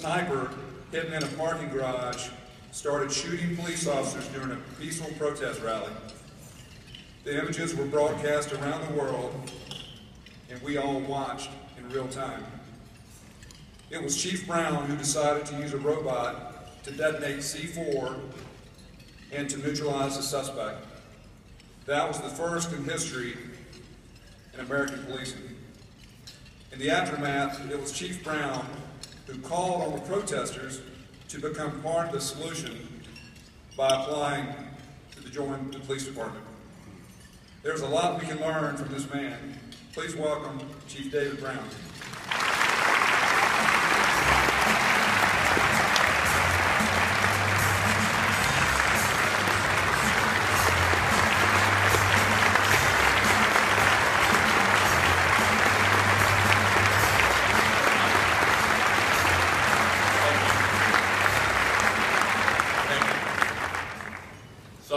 sniper hidden in a parking garage started shooting police officers during a peaceful protest rally. The images were broadcast around the world, and we all watched in real time. It was Chief Brown who decided to use a robot to detonate C4 and to neutralize the suspect. That was the first in history in American policing. In the aftermath, it was Chief Brown who called on the protesters to become part of the solution by applying to join the police department. There's a lot we can learn from this man. Please welcome Chief David Brown.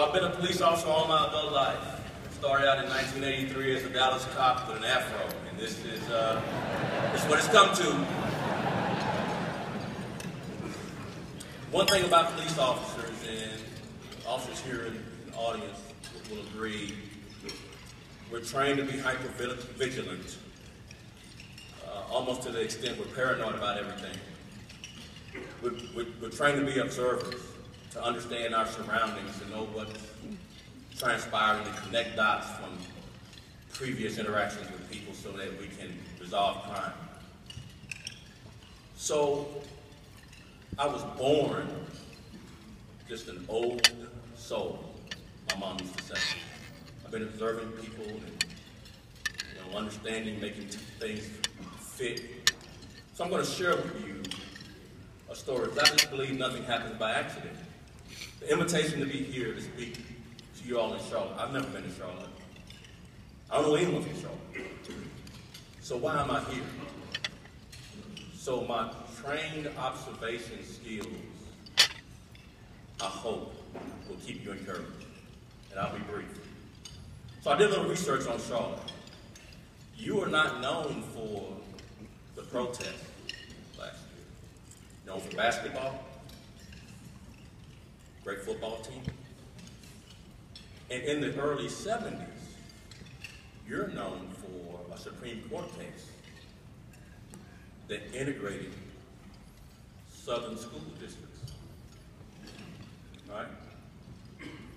I've been a police officer all my adult life. Started out in 1983 as a Dallas cop with an afro, and this is what it's come to. One thing about police officers, and officers here in the audience will agree, we're trained to be hyper-vigilant, almost to the extent we're paranoid about everything. We're trained to be observers, to understand our surroundings, to know what's transpiring, to connect dots from previous interactions with people so that we can resolve crime. So I was born just an old soul, my mom used to say. I've been observing people and understanding, making things fit. So I'm going to share with you a story, because I just believe nothing happens by accident. The invitation to be here to speak to you all in Charlotte. I've never been to Charlotte. I don't know anyone from Charlotte. So why am I here? So my trained observation skills, I hope, will keep you encouraged. And I'll be brief. So I did a little research on Charlotte. You are not known for the protest last year. Known for basketball. Great football team. And in the early 70s, you're known for a Supreme Court case that integrated southern school districts. All right?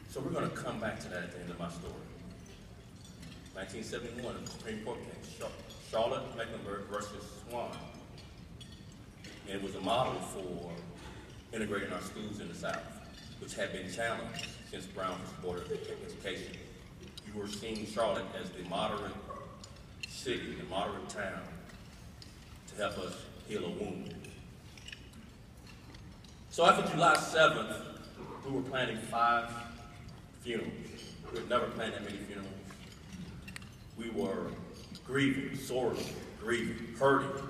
So we're going to come back to that at the end of my story. 1971, a Supreme Court case, Charlotte-Mecklenburg versus Swan. And it was a model for integrating our schools in the South, which had been challenged since Brown was Board of Education. You were seeing Charlotte as the moderate city, the moderate town, to help us heal a wound. So after July 7th, we were planning 5 funerals. We had never planned that many funerals. We were grieving, sorely grieving, hurting.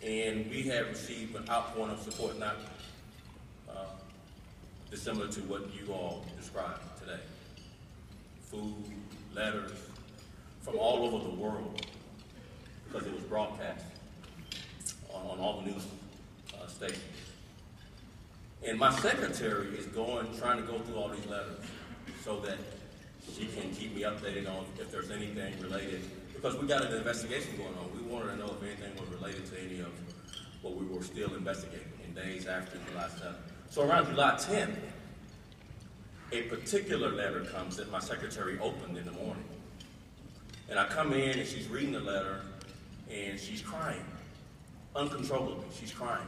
And we had received an outpouring of support, not dissimilar to what you all described today. Food, letters, from all over the world, because it was broadcast on all the news stations. And my secretary is trying to go through all these letters so that she can keep me updated on if there's anything related, because we got an investigation going on. We wanted to know if anything was related to any of what we were still investigating in days after July 7th. So around July 10th, a particular letter comes that my secretary opened in the morning. And I come in and she's reading the letter and she's crying, uncontrollably, she's crying.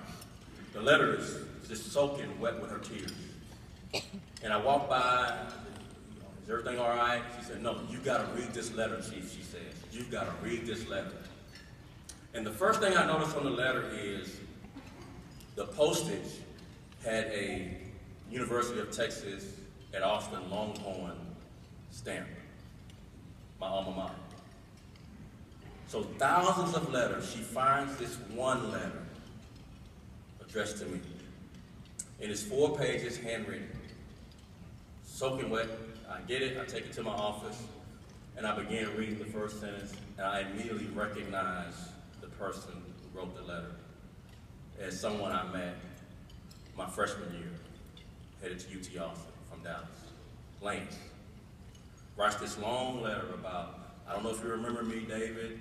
The letter is just soaking wet with her tears. And I walk by, is everything all right? She said, no, you've got to read this letter, Chief, she says. You've got to read this letter. And the first thing I noticed on the letter is the postage had a University of Texas at Austin Longhorn stamp, my alma mater. So thousands of letters, she finds this one letter addressed to me. And it's 4 pages, handwritten, soaking wet. I get it, I take it to my office, and I begin reading the first sentence, and I immediately recognize the person who wrote the letter. as someone I met my freshman year, headed to UT Austin from Dallas. Lance writes this long letter about, I don't know if you remember me, David,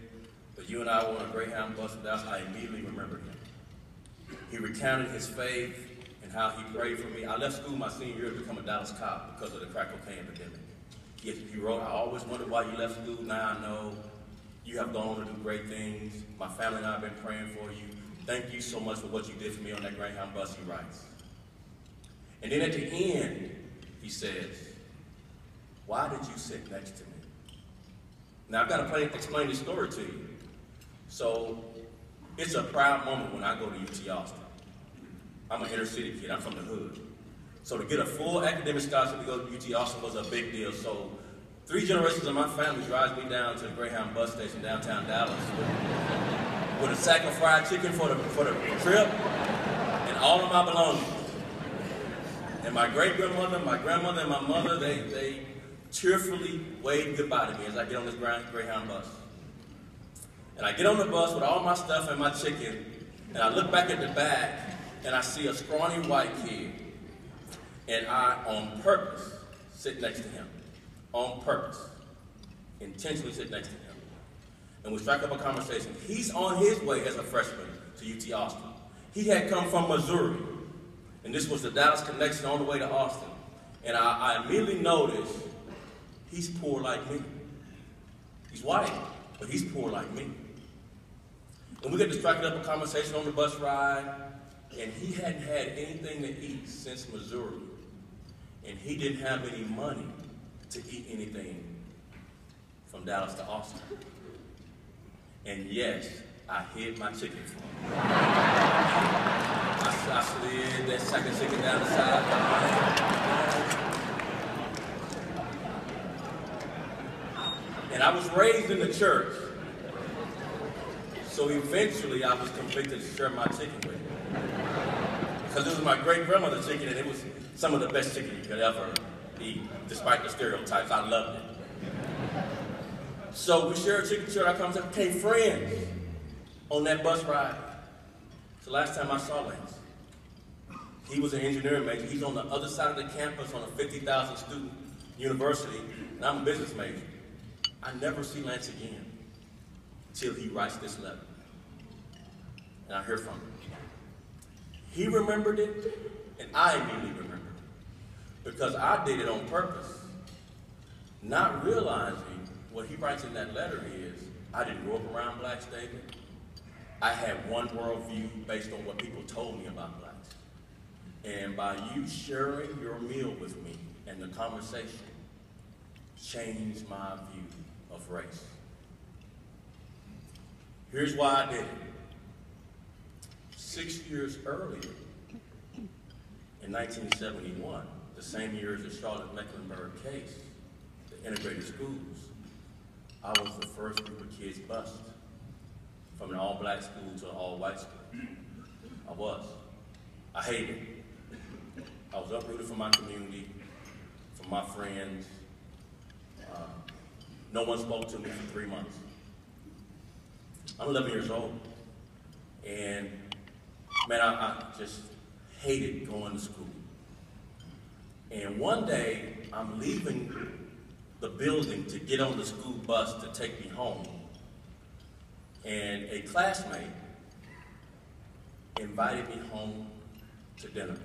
but you and I were on a Greyhound bus in Dallas. I immediately remembered him. He recounted his faith and how he prayed for me. I left school my senior year to become a Dallas cop because of the crack cocaine epidemic. He wrote, I always wondered why you left school. Now I know you have gone on to do great things. My family and I have been praying for you. Thank you so much for what you did for me on that Greyhound bus, he writes. And then at the end, he says, why did you sit next to me? Now I've got to explain this story to you. So it's a proud moment when I go to UT Austin. I'm an inner city kid, I'm from the hood. So to get a full academic scholarship to go to UT Austin was a big deal. So 3 generations of my family drives me down to the Greyhound bus station downtown Dallas with a sack of fried chicken for the trip and all of my belongings. And my great-grandmother, my grandmother, and my mother, they cheerfully waved goodbye to me as I get on this Greyhound bus. And I get on the bus with all my stuff and my chicken, and I look back at the back, and I see a scrawny white kid, and I, on purpose, sit next to him. On purpose. Intentionally sit next to him. And we strike up a conversation. He's on his way as a freshman to UT Austin. He had come from Missouri, and this was the Dallas connection on the way to Austin. And I immediately noticed he's poor like me. He's white, but he's poor like me. And we get distracted up a conversation on the bus ride, and he hadn't had anything to eat since Missouri. And he didn't have any money to eat anything from Dallas to Austin. And yes, I hid my chicken from him. I slid that sack of chicken down the side. And I was raised in the church. So eventually I was convicted to share my chicken with him. Because it was my great-grandmother's chicken, and it was some of the best chicken you could ever eat, despite the stereotypes. I loved it. So we shared chicken, shared our conversation, became friends on that bus ride. It's the last time I saw Lance. He was an engineering major. He's on the other side of the campus on a 50,000 student university, and I'm a business major. I never see Lance again till he writes this letter. And I hear from him. He remembered it, and I immediately remembered it. Because I did it on purpose, not realizing what he writes in that letter is, I didn't grow up around blacks, David. I had one worldview based on what people told me about blacks. And by you sharing your meal with me and the conversation, changed my view of race. Here's why I did it. 6 years earlier, in 1971, the same year as the Charlotte-Mecklenburg case, the integrated schools, I was the first group of kids bused from an all-black school to an all-white school. I was. I hated it. I was uprooted from my community, from my friends. No one spoke to me for 3 months. I'm 11 years old, and man, I just hated going to school. And one day, I'm leaving the building to get on the school bus to take me home, and a classmate invited me home to dinner.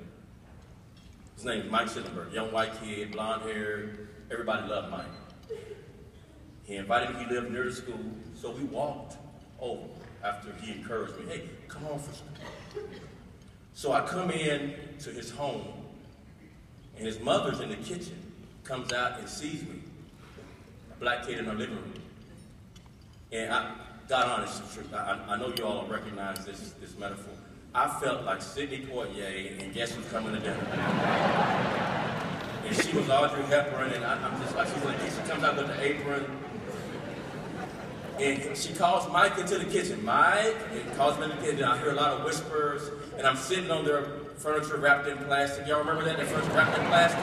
His name is Mike Schillenberg, young white kid, blonde hair. Everybody loved Mike. He invited me. He lived near the school, so we walked over after he encouraged me, hey, come on for school. So I come in to his home, and his mother's in the kitchen, comes out and sees me, a black kid in her living room. And God honest truth, I know you all recognize this metaphor. I felt like Sidney Poitier, and guess who's coming to dinner? And she was Audrey Hepburn, and I'm just like, she's in the kitchen, comes out with the apron, and she calls Mike into the kitchen. Mike, and calls me in the kitchen. I hear a lot of whispers, and I'm sitting on their furniture wrapped in plastic. Y'all remember that? The furniture wrapped in plastic?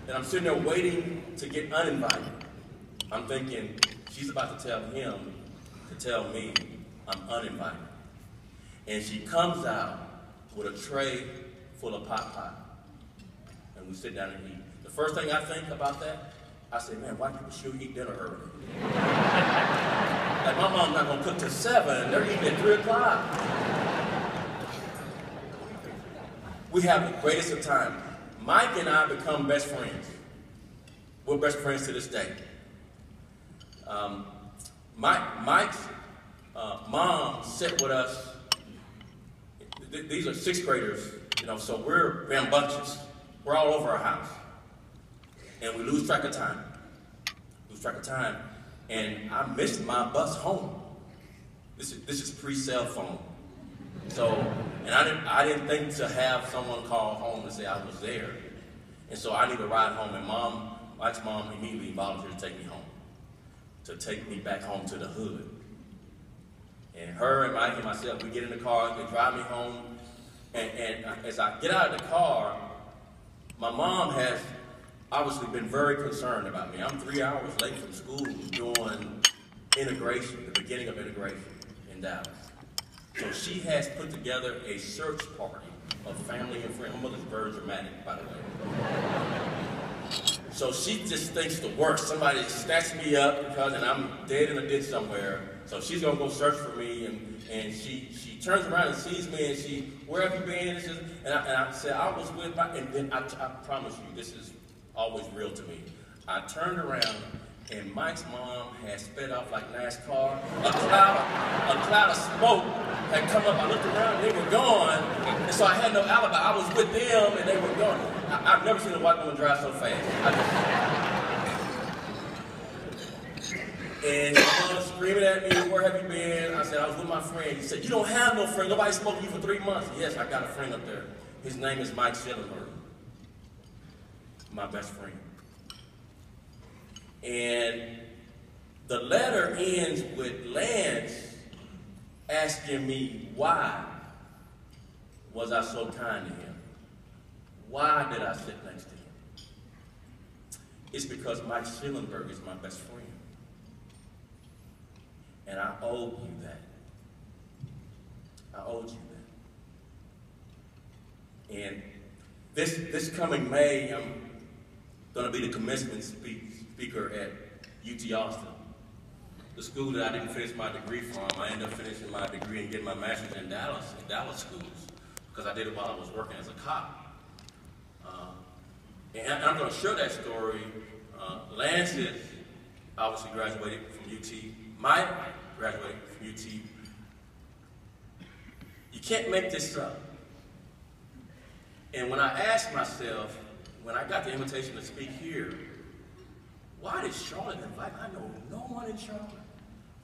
And I'm sitting there waiting to get uninvited. I'm thinking, she's about to tell him to tell me I'm uninvited. And she comes out with a tray full of pot pie. And we sit down and eat. The first thing I think about that, I say, man, white people should eat dinner early. Like, my mom's not gonna cook till 7, they're eating at 3 o'clock. We have the greatest of time. Mike and I become best friends. We're best friends to this day. Mike's mom sat with us. These are 6th graders, you know, so we're rambunctious. We're all over our house. And we lose track of time. And I missed my bus home. This is pre-cell phone. So, and I didn't think to have someone call home and say I was there. And so I need a ride home, and Mike's mom immediately volunteered to take me home. To take me back home to the hood. And her and Mike and myself, we get in the car, they drive me home, and as I get out of the car, my mom has obviously been very concerned about me. I'm 3 hours late from school doing integration, the beginning of integration in Dallas. So she has put together a search party of family and friends. My mother's very dramatic, by the way. So she just thinks the worst. Somebody snatched me up and I'm dead in a ditch somewhere. So she's gonna go search for me, and she turns around and sees me, and where have you been? And I said, I was with my, and then I promise you, this is always real to me. I turned around, and Mike's mom had sped off like NASCAR. A cloud of smoke had come up. I looked around, and they were gone, and so I had no alibi. I was with them, and they were gone. I've never seen a white woman drive so fast. And she was screaming at me, where have you been? I said, I was with my friend. He said, you don't have no friend. Nobody spoke to you for 3 months. Yes, I got a friend up there. His name is Mike Schillenberg. My best friend. And the letter ends with Lance asking me, why was I so kind to him? Why did I sit next to him? It's because Mike Schillenberg is my best friend. And I owe you that. I owed you that. And this coming May, I'm going to be the commencement speaker at UT Austin, the school that I didn't finish my degree from. I ended up finishing my degree and getting my master's in Dallas schools, because I did it while I was working as a cop. And I'm going to share that story. Lance is obviously graduated from UT. Mike graduated from UT. You can't make this up. And when I asked myself, when I got the invitation to speak here, why did Charlotte invite me? I know no one in Charlotte.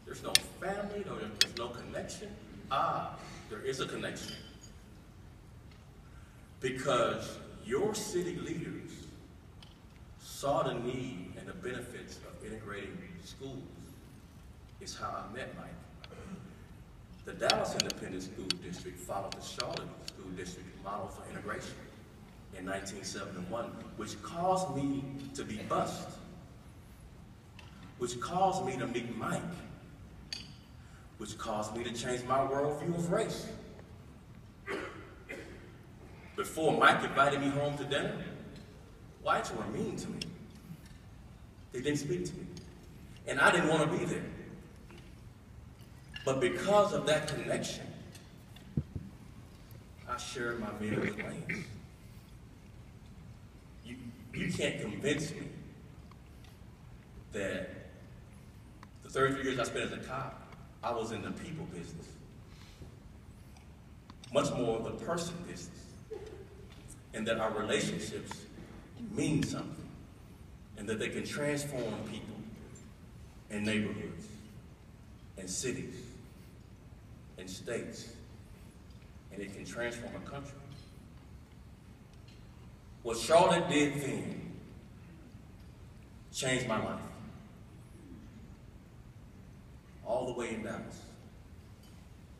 There's no family, there's no connection. There is a connection. Because your city leaders saw the need and the benefits of integrating schools. Is how I met Mike. The Dallas Independent School District followed the Charlotte School District model for integration in 1971, which caused me to be bused, which caused me to meet Mike, which caused me to change my worldview of race. Before Mike invited me home to dinner, whites were mean to me. They didn't speak to me. And I didn't want to be there. But because of that connection, I shared my meal with Lance. You can't convince me that the 33 years I spent as a cop, I was in the people business. Much more the person business. And that our relationships mean something. And that they can transform people and neighborhoods and cities and states. And it can transform a country. What Charlotte did then changed my life. All the way in Dallas.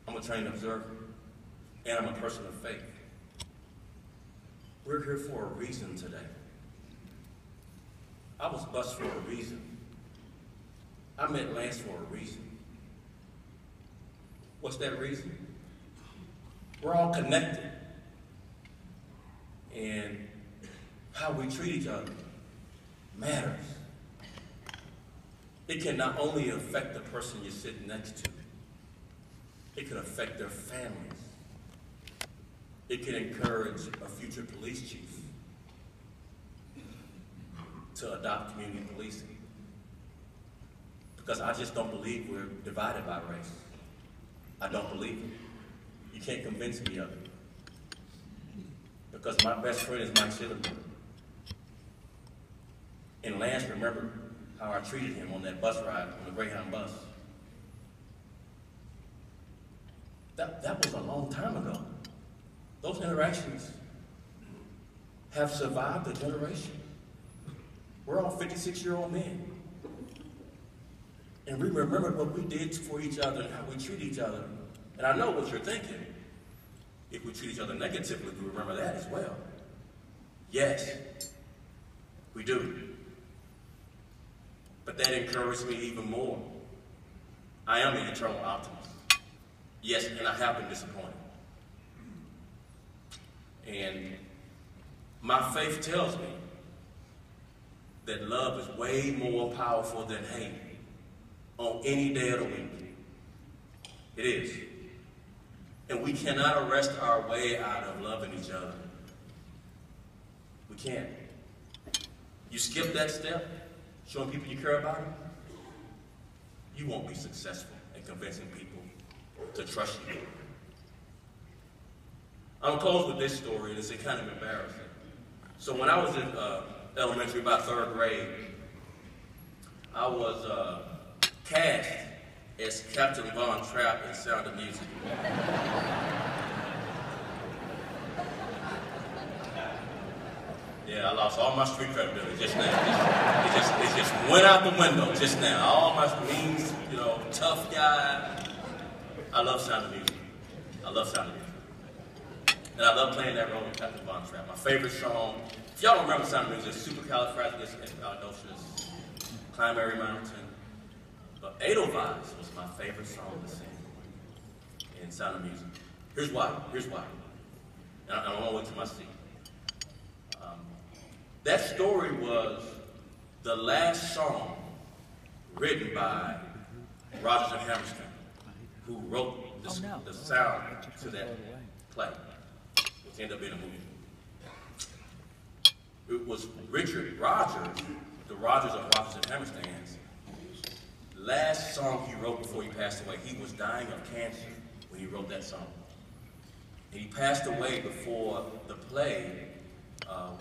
I'm a trained observer, and I'm a person of faith. We're here for a reason today. I was bused for a reason. I met Lance for a reason. What's that reason? We're all connected. And how we treat each other matters. It can not only affect the person you're sitting next to, it can affect their families. It can encourage a future police chief to adopt community policing. Because I just don't believe we're divided by race. I don't believe it. You can't convince me of it. Because my best friend is Mike Charlotte-Mecklenburg. And Lance remembered how I treated him on that bus ride, on the Greyhound bus. That was a long time ago. Those interactions have survived a generation. We're all 56-year-old men. And we remember what we did for each other and how we treat each other. And I know what you're thinking. If we treat each other negatively, we remember that as well. Yes, we do. But that encouraged me even more. I am an eternal optimist. Yes, and I have been disappointed. And my faith tells me that love is way more powerful than hate on any day of the week. It is. And we cannot arrest our way out of loving each other. We can't. You skip that step, showing people you care about them, you won't be successful in convincing people to trust you. I'm close with this story, and it's kind of embarrassing. So when I was in elementary, about 3rd grade, I was cast as Captain Von Trapp in Sound of Music. Yeah, I lost all my street credibility just now. It just went out the window just now. All my means, tough guy. I love Sound of Music. I love Sound of Music. And I love playing that role with Captain Von Trapp. My favorite song, if y'all don't remember Sound of Music, it's Supercalifragilisticexpialidocious, Climb Every Mountain. But Edelweiss was my favorite song to sing in Sound of Music. Here's why. And I'm on my way to my seat. That story was the last song written by Rodgers and Hammerstein, who wrote the sound to that play, which ended up being a movie. It was Richard Rodgers, the Rodgers of Rodgers and Hammerstein's last song he wrote before he passed away. He was dying of cancer when he wrote that song. And he passed away before the play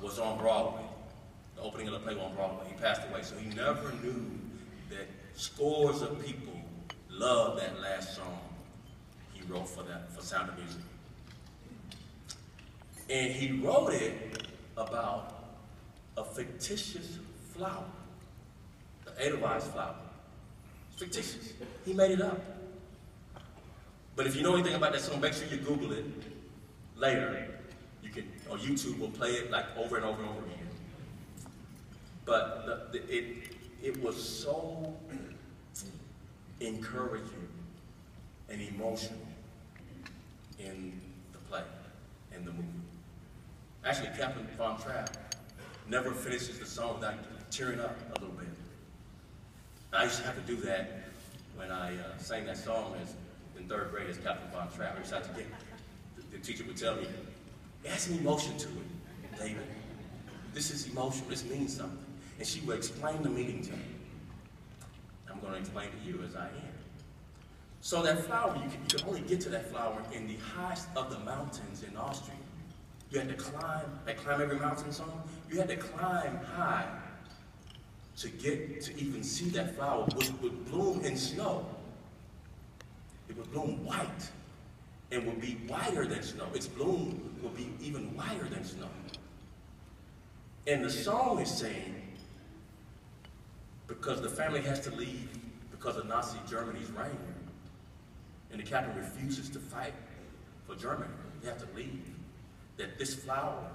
was on Broadway. The opening of the play was on Broadway. He passed away, so he never knew that scores of people loved that last song he wrote for Sound of Music. And he wrote it about a fictitious flower, the Edelweiss flower. It's fictitious. He made it up. But if you know anything about that song, make sure you Google it later. You can, or YouTube will play it like over and over and over again. But it was so encouraging and emotional in the play, in the movie. Actually, Captain Von Trapp never finishes the song without tearing up a little bit. I used to have to do that when I sang that song in 3rd grade as Captain Von Trapp. I used to have to get, the teacher would tell me, add some emotion to it, David. This is emotion, this means something. And she would explain the meaning to me. I'm going to explain to you as I am. So that flower, you can only get to that flower in the highest of the mountains in Austria. You had to climb every mountain song. You had to climb high to get to even see that flower, which would bloom in snow. It would bloom white and would be whiter than snow. Its bloom would be even whiter than snow. And the song is saying, because the family has to leave because of Nazi Germany's reign, and the captain refuses to fight for Germany, they have to leave, that this flower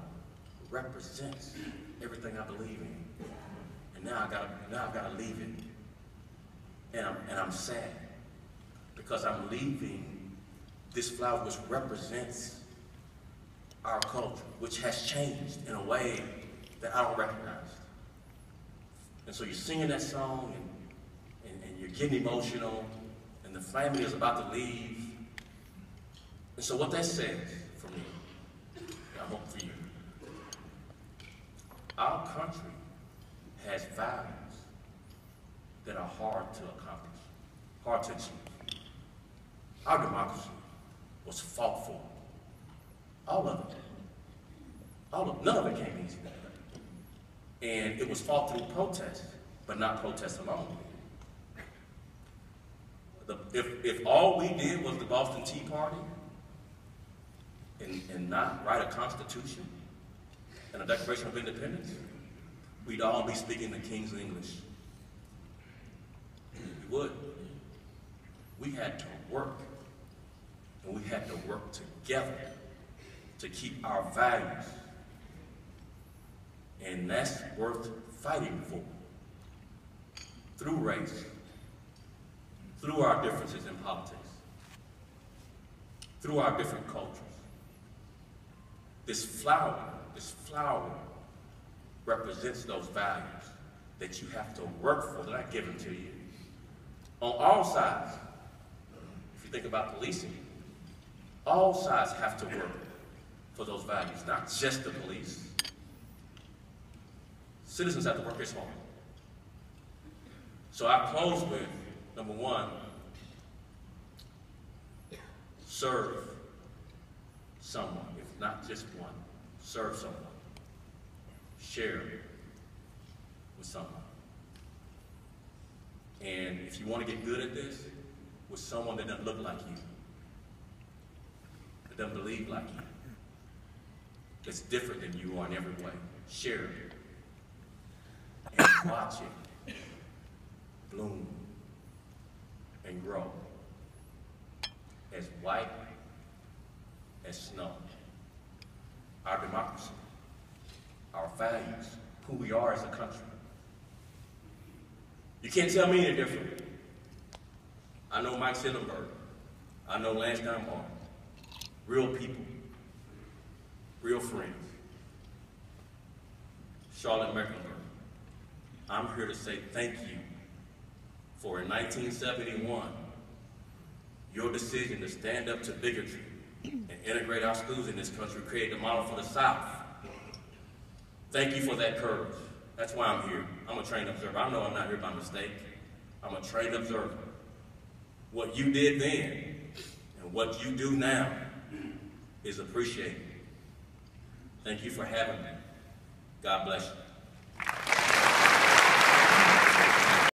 represents everything I believe in. And now I've got to leave it. And I'm sad because I'm leaving this flower which represents our culture, which has changed in a way that I don't recognize. And so you're singing that song, and you're getting emotional, and the family is about to leave. And so what that says for me, and I hope for you, our country has values that are hard to accomplish, hard to achieve. Our democracy was fought for. All of it. None of it came easy. And it was fought through protest, but not protest alone. If all we did was the Boston Tea Party and not write a constitution and a Declaration of Independence, we'd all be speaking the King's English. We would. We had to work, and we had to work together to keep our values. And that's worth fighting for. Through race, through our differences in politics, through our different cultures. This flower represents those values that you have to work for, that are given to you. On all sides, if you think about policing, all sides have to work for those values, not just the police. Citizens have to work as hard. So I close with, number one, serve someone, if not just one. Serve someone. Share with someone. And if you want to get good at this, with someone that doesn't look like you, that doesn't believe like you, that's different than you are in every way. Share it. And watch it bloom and grow as white as snow. Our democracy, our values, who we are as a country. You can't tell me any different. I know Mike Schellenberg. I know Lance Dunbar. Real people. Real friends. Charlotte-Mecklenburg. I'm here to say thank you for, in 1971, your decision to stand up to bigotry and integrate our schools in this country, create the model for the South. Thank you for that courage. That's why I'm here. I'm a trained observer. I know I'm not here by mistake. I'm a trained observer. What you did then and what you do now is appreciated. Thank you for having me. God bless you.